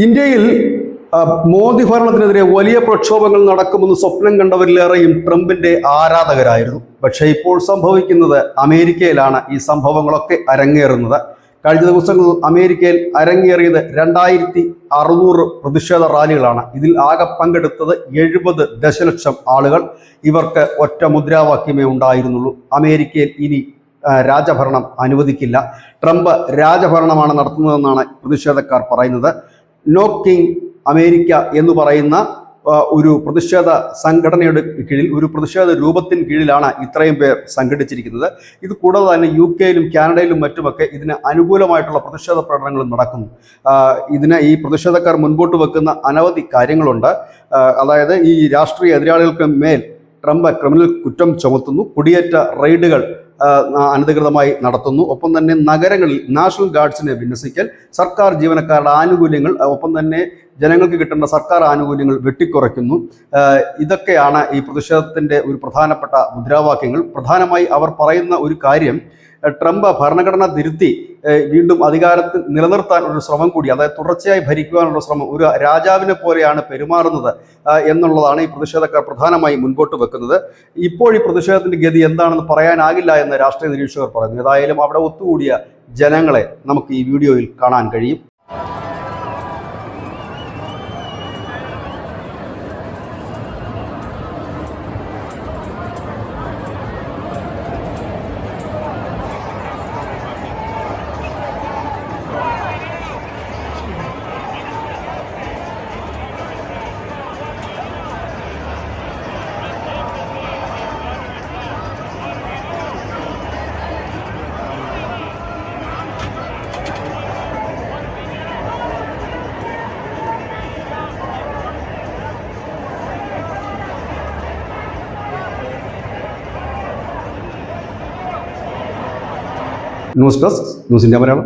ഇന്ത്യയിൽ മോദി ഭരണത്തിനെതിരെ വലിയ പ്രക്ഷോഭങ്ങൾ നടക്കുമെന്ന് സ്വപ്നം കണ്ടവരിലേറെയും ട്രംപിന്റെ ആരാധകരായിരുന്നു. പക്ഷേ ഇപ്പോൾ സംഭവിക്കുന്നത് അമേരിക്കയിലാണ് ഈ സംഭവങ്ങളൊക്കെ അരങ്ങേറുന്നത്. കഴിഞ്ഞ ദിവസങ്ങളിൽ അമേരിക്കയിൽ അരങ്ങേറിയത് 2600 പ്രതിഷേധ റാലികളാണ്. ഇതിൽ ആകെ പങ്കെടുത്തത് 70 ദശലക്ഷം ആളുകൾ. ഇവർക്ക് ഒറ്റ മുദ്രാവാക്യമേ ഉണ്ടായിരുന്നുള്ളൂ: അമേരിക്കയിൽ ഇനി രാജഭരണം അനുവദിക്കില്ല. ട്രംപ് രാജഭരണമാണ് നടത്തുന്നതെന്നാണ് പ്രതിഷേധക്കാർ പറയുന്നത്. നോ കിങ് അമേരിക്ക എന്ന് പറയുന്ന ഒരു പ്രതിഷേധ സംഘടനയുടെ കീഴിൽ, ഒരു പ്രതിഷേധ രൂപത്തിന് കീഴിലാണ് ഇത്രയും പേർ സംഘടിച്ചിരിക്കുന്നത്. ഇത് കൂടാതെ തന്നെ UK-യിലും കാനഡയിലും മറ്റുമൊക്കെ ഇതിന് അനുകൂലമായിട്ടുള്ള പ്രതിഷേധ പ്രകടനങ്ങളും നടക്കുന്നു. ഈ പ്രതിഷേധക്കാർ മുൻപോട്ട് വെക്കുന്ന അനവധി കാര്യങ്ങളുണ്ട്. അതായത് ഈ രാഷ്ട്രീയ എതിരാളികൾക്ക് മേൽ ട്രംപ് ക്രിമിനൽ കുറ്റം ചുമത്തുന്നു, കുടിയേറ്റ റെയ്ഡുകൾ അനധികൃതമായി നടത്തുന്നു, ഒപ്പം തന്നെ നഗരങ്ങളിൽ നാഷണൽ ഗാർഡ്സിനെ വിന്യസിക്കൽ, സർക്കാർ ജീവനക്കാരുടെ ആനുകൂല്യങ്ങൾ, ഒപ്പം തന്നെ ജനങ്ങൾക്ക് കിട്ടേണ്ട സർക്കാർ ആനുകൂല്യങ്ങൾ വെട്ടിക്കുറയ്ക്കുന്നു. ഇതൊക്കെയാണ് ഈ പ്രതിഷേധത്തിൻ്റെ ഒരു പ്രധാനപ്പെട്ട മുദ്രാവാക്യങ്ങൾ. പ്രധാനമായി അവർ പറയുന്ന ഒരു കാര്യം, ട്രംപ് ഭരണഘടന തിരുത്തി വീണ്ടും അധികാരത്തിൽ നിലനിർത്താൻ ഒരു ശ്രമം കൂടി, അതായത് തുടർച്ചയായി ഭരിക്കുവാനുള്ള ശ്രമം, ഒരു രാജാവിനെ പോലെയാണ് പെരുമാറുന്നത് എന്നുള്ളതാണ് ഈ പ്രതിഷേധക്കാർ പ്രധാനമായി മുൻപോട്ട് വെക്കുന്നത്. ഇപ്പോൾ ഈ പ്രതിഷേധത്തിന്റെ ഗതി എന്താണെന്ന് പറയാനാകില്ല എന്ന് രാഷ്ട്രീയ നിരീക്ഷകർ പറയുന്നു. ഏതായാലും അവിടെ ഒത്തുകൂടിയ ജനങ്ങളെ നമുക്ക് ഈ വീഡിയോയിൽ കാണാൻ കഴിയും. News desk, news India Malayalam.